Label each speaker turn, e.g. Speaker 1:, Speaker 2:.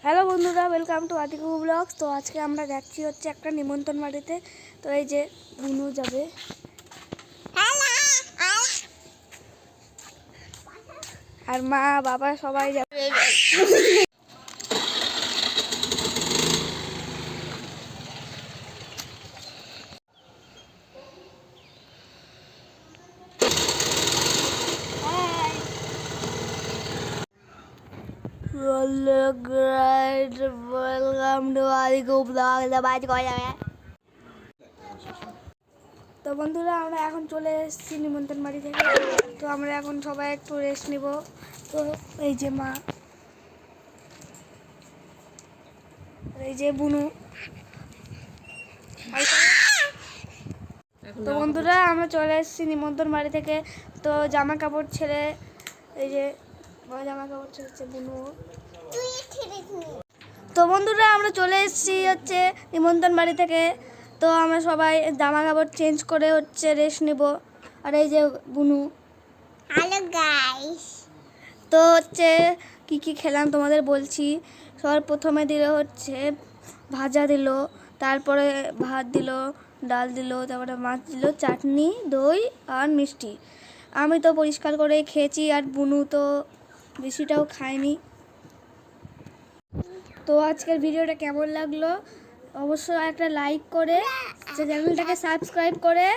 Speaker 1: Hello বন্ধুরা, welcome to Atiku blogs. তো আজকে আমরা যাচ্ছি হচ্ছে একটা নিমন্ত্রণ বাড়িতে। তো এই যে বুনু যাবে, আর মা বাবা সবাই যাবে। Welcome to Atiku blogs. তো বন্ধুরা, আমরা এখন চলে এসেছি নিমন্ত্রণ বাড়ি থেকে। তো আমরা এখন সবাই একটু রেস্ট নিব। তো এই যে মা, এই যে বুনু। তো বন্ধুরা, আমরা চলে এসেছি নিমন্ত্রণ বাড়ি থেকে। তো জামা কাপড় ছেড়ে, এই যে জামা কাপড় ছেড়েছে বুনু। তো বন্ধুরা, আমরা চলে এসেছি হচ্ছে নিমন্ত্রণ বাড়ি থেকে। তো আমরা সবাই জামা কাপড় চেঞ্জ করে হচ্ছে রেস্ট নিব। আর এই যে বুনু।
Speaker 2: Hello guys.
Speaker 1: তো হচ্ছে কি কি খেলাম তোমাদের বলছি। সবার প্রথমে দিল হচ্ছে ভাজা দিল, তারপরে ভাত দিল, ডাল দিল, তারপরে মাছ দিল, চাটনি, দই আর মিষ্টি। আমি তো পরিষ্কার করে খেয়েছি, আর বুনু তো বেশিটাও খায়নি। তো আজকের ভিডিওটা কেমন লাগলো অবশ্যই একটা লাইক করে চ্যানেলটাকে সাবস্ক্রাইব করে